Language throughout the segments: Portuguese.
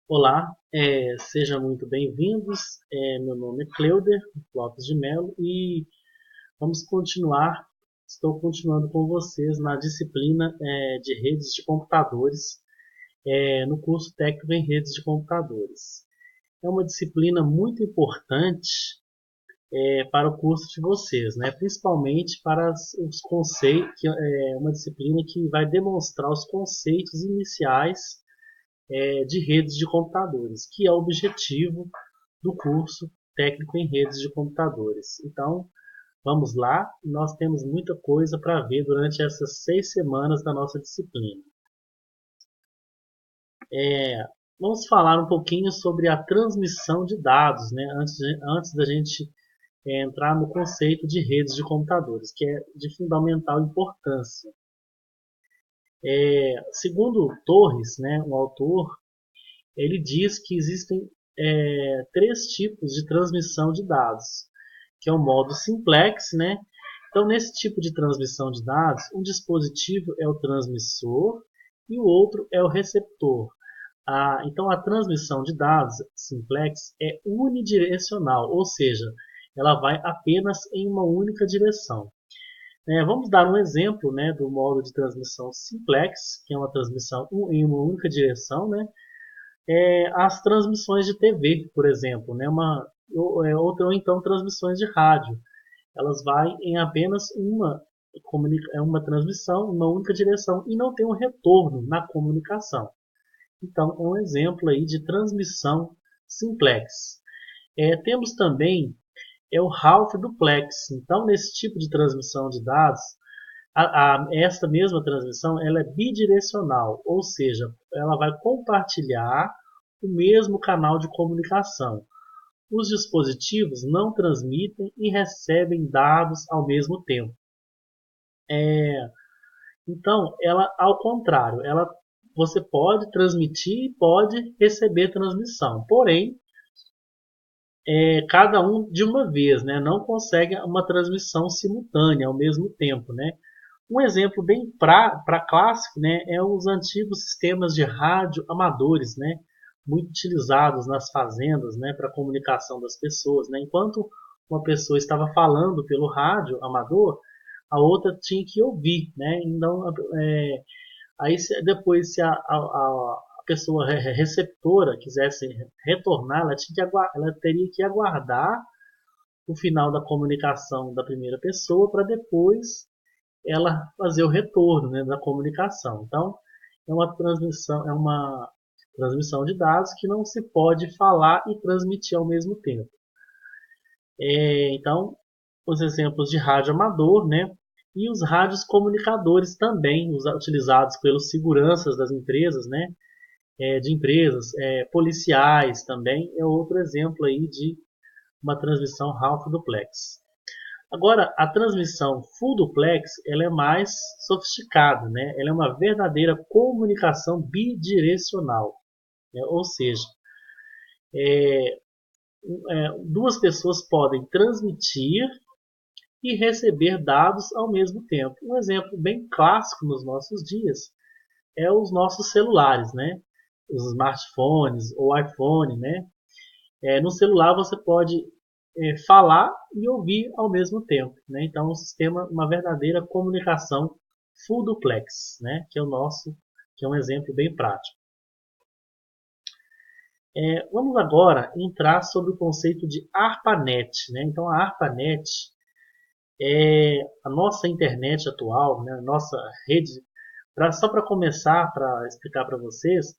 Olá, sejam muito bem-vindos. Meu nome é Cleuder Lopes de Mello e vamos continuar. Estou continuando com vocês na disciplina de redes de computadores, no curso técnico em redes de computadores. É uma disciplina muito importante para o curso de vocês, né? Principalmente para os conceitos, que é uma disciplina que vai demonstrar os conceitos iniciais de redes de computadores, que é o objetivo do curso técnico em redes de computadores. Então, vamos lá, nós temos muita coisa para ver durante essas 6 semanas da nossa disciplina. Vamos falar um pouquinho sobre a transmissão de dados, né, antes da gente entrar no conceito de redes de computadores, que é de fundamental importância. Segundo Torres, né, o autor, ele diz que existem três tipos de transmissão de dados, que é o modo simplex, né? Então, nesse tipo de transmissão de dados, um dispositivo é o transmissor e o outro é o receptor. Então, a transmissão de dados simplex é unidirecional, ou seja, ela vai apenas em uma única direção. Vamos dar um exemplo, né, do modo de transmissão simplex, que é uma transmissão em uma única direção, né? As transmissões de TV, por exemplo, né, ou então transmissões de rádio. Elas vão em apenas uma transmissão, uma única direção e não tem um retorno na comunicação. Então, é um exemplo aí de transmissão simplex. Temos também o half duplex. Então, nesse tipo de transmissão de dados, essa mesma transmissão ela é bidirecional, ou seja, ela vai compartilhar o mesmo canal de comunicação. Os dispositivos não transmitem e recebem dados ao mesmo tempo. Então, ela, ao contrário, você pode transmitir e pode receber transmissão, porém, cada um de uma vez, né? Não consegue uma transmissão simultânea ao mesmo tempo, né? Um exemplo bem clássico, né, é os antigos sistemas de rádio amadores, né, muito utilizados nas fazendas, né, para a comunicação das pessoas, né. Enquanto uma pessoa estava falando pelo rádio amador, a outra tinha que ouvir, né. Então, aí depois se a pessoa receptora quisesse retornar, ela teria que aguardar o final da comunicação da primeira pessoa para depois ela fazer o retorno, né, da comunicação. Então, é uma transmissão de dados que não se pode falar e transmitir ao mesmo tempo. Então, os exemplos de rádio amador, né, e os rádios comunicadores também, utilizados pelos seguranças das empresas, né, de empresas, policiais também, é outro exemplo aí de uma transmissão half duplex. Agora, a transmissão full duplex ela é mais sofisticada, né? Ela é uma verdadeira comunicação bidirecional, né? Ou seja, duas pessoas podem transmitir e receber dados ao mesmo tempo. Um exemplo bem clássico nos nossos dias é os nossos celulares, né? Os smartphones ou iPhone, né? No celular você pode falar e ouvir ao mesmo tempo, né? Então, um sistema, uma verdadeira comunicação full duplex, né? Que é um exemplo bem prático. Vamos agora entrar sobre o conceito de ARPANET, né? Então, a ARPANET é a nossa internet atual, né? A nossa rede. Só para começar, para explicar para vocês,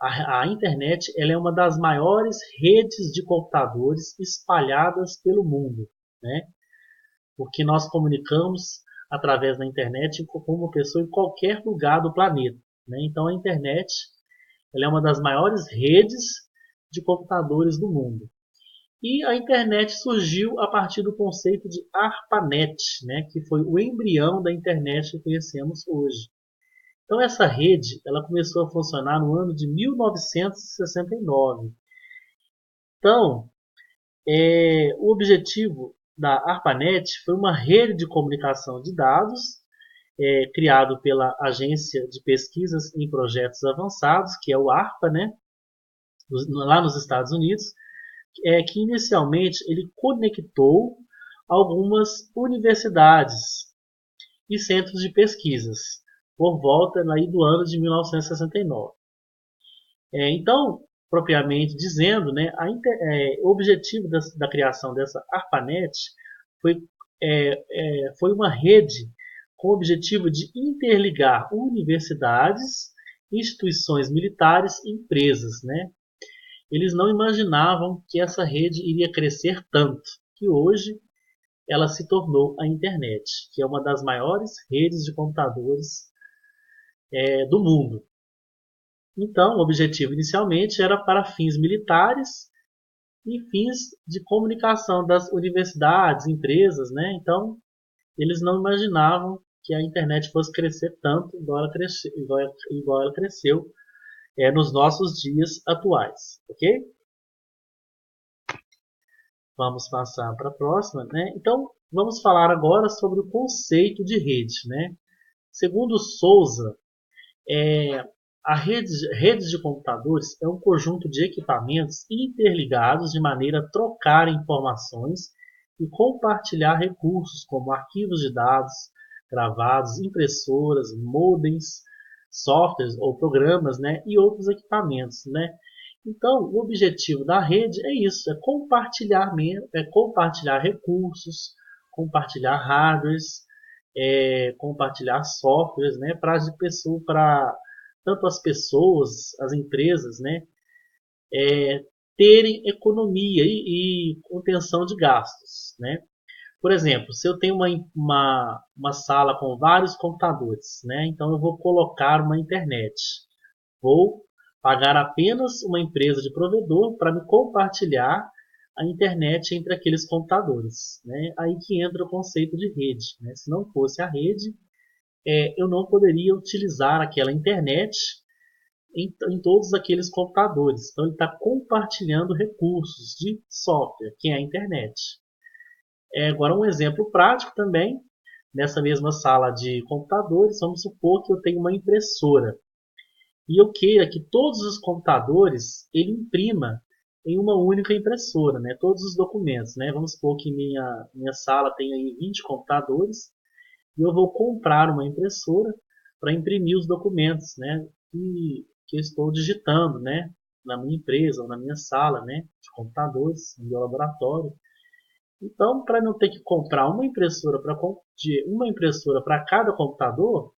a internet ela é uma das maiores redes de computadores espalhadas pelo mundo, né? Porque nós comunicamos através da internet com uma pessoa em qualquer lugar do planeta, né? Então a internet ela é uma das maiores redes de computadores do mundo. E a internet surgiu a partir do conceito de ARPANET, né? Que foi o embrião da internet que conhecemos hoje. Então essa rede ela começou a funcionar no ano de 1969. Então, o objetivo da ARPANET foi uma rede de comunicação de dados criado pela Agência de Pesquisas em Projetos Avançados, que é o ARPA, né? lá nos Estados Unidos, que inicialmente ele conectou algumas universidades e centros de pesquisas por volta aí do ano de 1969. Então, propriamente dizendo, né, o objetivo da criação dessa ARPANET foi, foi uma rede com o objetivo de interligar universidades, instituições militares e empresas. Né? Eles não imaginavam que essa rede iria crescer tanto, que hoje ela se tornou a internet, que é uma das maiores redes de computadores do mundo. Então, o objetivo inicialmente era para fins militares e fins de comunicação das universidades, empresas, né? Então, eles não imaginavam que a internet fosse crescer tanto igual igual ela cresceu nos nossos dias atuais, ok? Vamos passar para a próxima, né? Então, vamos falar agora sobre o conceito de rede, né? Segundo Souza, a redes de computadores é um conjunto de equipamentos interligados de maneira a trocar informações e compartilhar recursos como arquivos de dados gravados, impressoras, modems, softwares ou programas, né, e outros equipamentos, né? Então, o objetivo da rede é isso, é compartilhar recursos, compartilhar hardwares, compartilhar softwares, né, para tanto as pessoas, as empresas, né, terem economia e contenção de gastos, né? Por exemplo, se eu tenho uma sala com vários computadores, né, então eu vou colocar uma internet. Vou pagar apenas uma empresa de provedor para me compartilhar a internet entre aqueles computadores. Né? Aí que entra o conceito de rede. Né? Se não fosse a rede, eu não poderia utilizar aquela internet em todos aqueles computadores. Então ele está compartilhando recursos de software, que é a internet. Agora um exemplo prático também, nessa mesma sala de computadores, vamos supor que eu tenho uma impressora e eu queira que todos os computadores ele imprima em uma única impressora, né, todos os documentos. Né? Vamos supor que minha sala tem aí 20 computadores e eu vou comprar uma impressora para imprimir os documentos, né, que eu estou digitando, né, na minha empresa ou na minha sala, né, de computadores, no meu laboratório. Então, para não ter que comprar uma impressora para cada computador,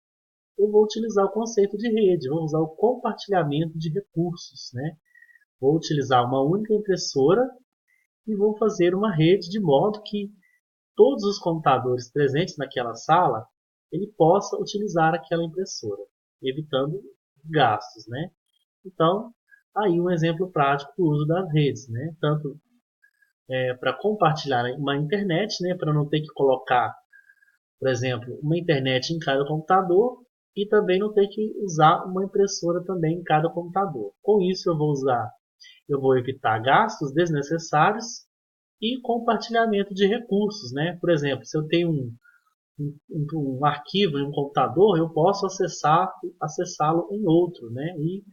eu vou utilizar o conceito de rede, vou usar o compartilhamento de recursos, né? Vou utilizar uma única impressora e vou fazer uma rede de modo que todos os computadores presentes naquela sala ele possa utilizar aquela impressora, evitando gastos, né? Então, aí um exemplo prático do uso das redes, né? Tanto para compartilhar uma internet, né? Para não ter que colocar, por exemplo, uma internet em cada computador e também não ter que usar uma impressora também em cada computador. Com isso eu vou evitar gastos desnecessários e compartilhamento de recursos, né? Por exemplo, se eu tenho um arquivo em um computador, eu posso acessá-lo em outro, né? E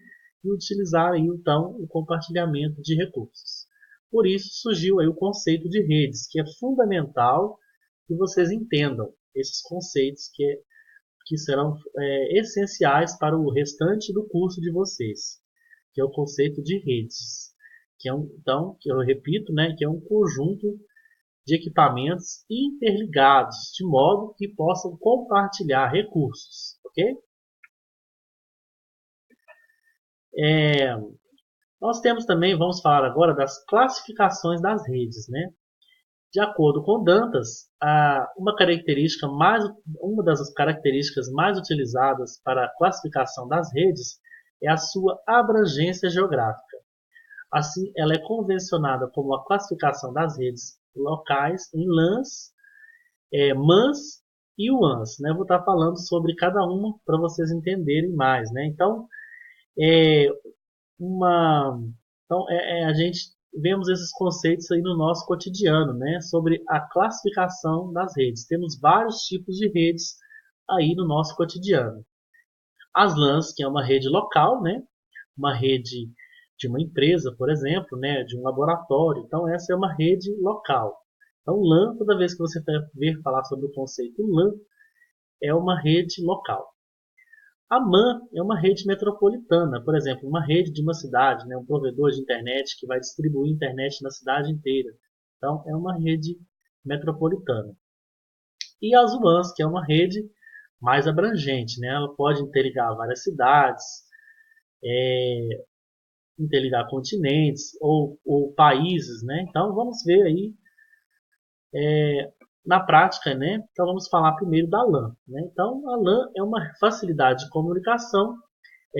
utilizar aí, então o compartilhamento de recursos. Por isso surgiu aí o conceito de redes, que é fundamental que vocês entendam esses conceitos que serão essenciais para o restante do curso de vocês, que é o conceito de redes, que é então, que eu repito, né, que é um conjunto de equipamentos interligados, de modo que possam compartilhar recursos, ok? Nós temos também, vamos falar agora das classificações das redes, né? De acordo com Dantas, uma das características mais utilizadas para a classificação das redes é a sua abrangência geográfica. Assim, ela é convencionada como a classificação das redes locais em LANs, MANs e UANs. Né? Eu vou estar falando sobre cada uma para vocês entenderem mais. Né? Então, é, uma, a gente vemos esses conceitos aí no nosso cotidiano, né? Sobre a classificação das redes. Temos vários tipos de redes aí no nosso cotidiano. As LANs, que é uma rede local, né? Uma rede de uma empresa, por exemplo, né, de um laboratório. Então, essa é uma rede local. Então, LAN, toda vez que você ver falar sobre o conceito LAN, é uma rede local. A MAN é uma rede metropolitana, por exemplo, uma rede de uma cidade, né, um provedor de internet que vai distribuir internet na cidade inteira. Então, é uma rede metropolitana. E as WANs, que é uma rede mais abrangente, né? Ela pode interligar várias cidades, interligar continentes ou países, né? Então vamos ver aí na prática, né? Então vamos falar primeiro da LAN, né? Então a LAN é uma facilidade de comunicação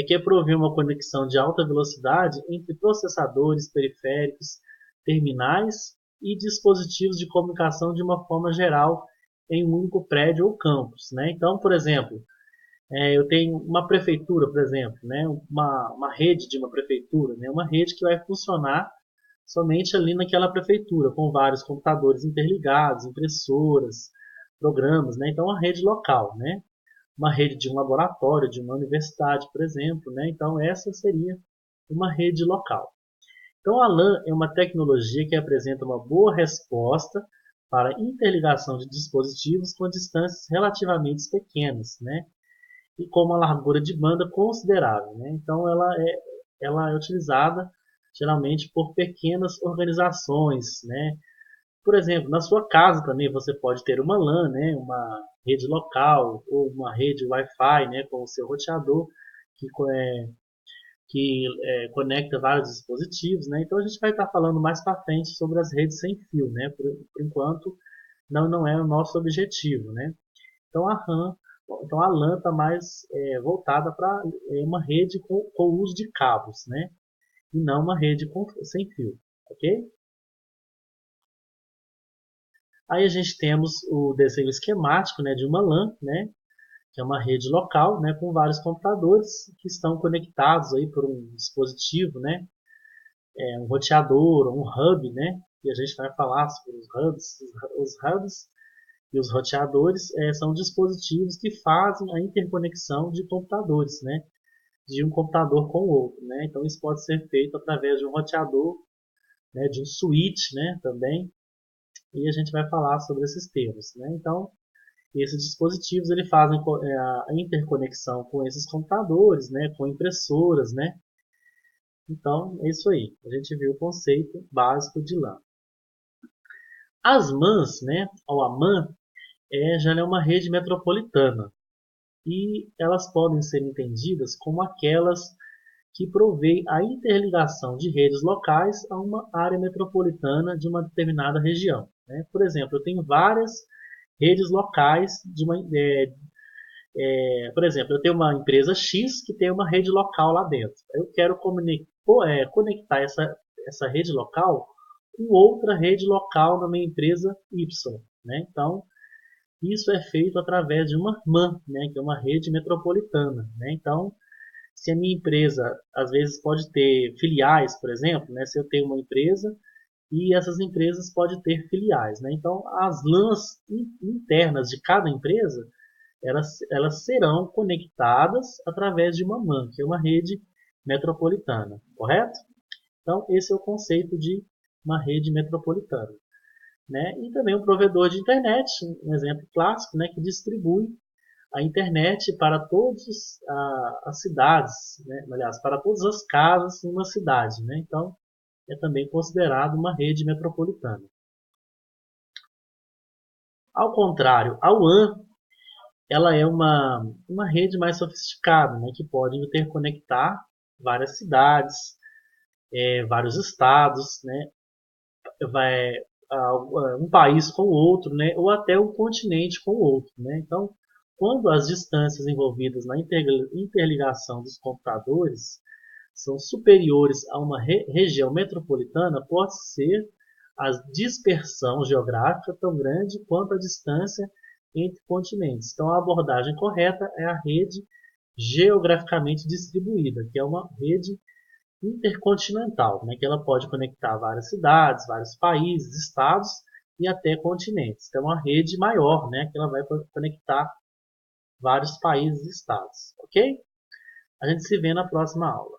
que provê uma conexão de alta velocidade entre processadores, periféricos, terminais e dispositivos de comunicação de uma forma geral em um único prédio ou campus, né? Então, por exemplo, eu tenho uma prefeitura, por exemplo, né? Uma rede de uma prefeitura, né? Uma rede que vai funcionar somente ali naquela prefeitura, com vários computadores interligados, impressoras, programas, né? Então, uma rede local, né? Uma rede de um laboratório, de uma universidade, por exemplo, né? Então, essa seria uma rede local. Então, a LAN é uma tecnologia que apresenta uma boa resposta para interligação de dispositivos com distâncias relativamente pequenas, né? E com uma largura de banda considerável, né? Então, ela é utilizada geralmente por pequenas organizações, né? Por exemplo, na sua casa também você pode ter uma LAN, né, uma rede local ou uma rede Wi-Fi, né, com o seu roteador que, conecta vários dispositivos, né? Então a gente vai estar falando mais para frente sobre as redes sem fio, né? Por enquanto não é o nosso objetivo, né? Então então a LAN está mais voltada para uma rede com o uso de cabos, né? E não uma rede sem fio, ok? Aí a gente temos o desenho esquemático, né, de uma LAN, né, que é uma rede local, né, com vários computadores que estão conectados aí por um dispositivo, né, um roteador, um hub, né, e a gente vai falar sobre os hubs. Os hubs e os roteadores são dispositivos que fazem a interconexão de computadores, né, de um computador com o outro, né. Então isso pode ser feito através de um roteador, né, de um switch, né, também. E a gente vai falar sobre esses termos, né. Então esses dispositivos ele fazem a interconexão com esses computadores, né, com impressoras, né. Então é isso aí. A gente viu o conceito básico de LAN. As MANs, né, ou a MAN, já é uma rede metropolitana e elas podem ser entendidas como aquelas que provê a interligação de redes locais a uma área metropolitana de uma determinada região, né. Por exemplo, eu tenho várias redes locais por exemplo, eu tenho uma empresa X que tem uma rede local lá dentro. Eu quero conectar essa rede local com outra rede local na minha empresa Y, né? Então, isso é feito através de uma MAN, né? Que é uma rede metropolitana, né? Então, se a minha empresa, às vezes, pode ter filiais, por exemplo, né? Se eu tenho uma empresa e essas empresas podem ter filiais, né? Então, as LANs internas de cada empresa elas serão conectadas através de uma MAN, que é uma rede metropolitana, correto? Então, esse é o conceito de uma rede metropolitana. Né? E também um provedor de internet, um exemplo clássico, né, que distribui a internet para todas as cidades, né? Aliás, para todas as casas em uma cidade. Né? Então, é também considerado uma rede metropolitana. Ao contrário, a WAN ela é uma rede mais sofisticada, né, que pode interconectar várias cidades, vários estados, né, vai, um país com o outro, né, ou até um continente com o outro. Né. Então, quando as distâncias envolvidas na interligação dos computadores são superiores a uma região metropolitana, pode ser a dispersão geográfica tão grande quanto a distância entre continentes. Então, a abordagem correta é a rede geograficamente distribuída, que é uma rede intercontinental, né, que ela pode conectar várias cidades, vários países, estados e até continentes. Então, é uma rede maior, né, que ela vai conectar vários países e estados. Ok? A gente se vê na próxima aula.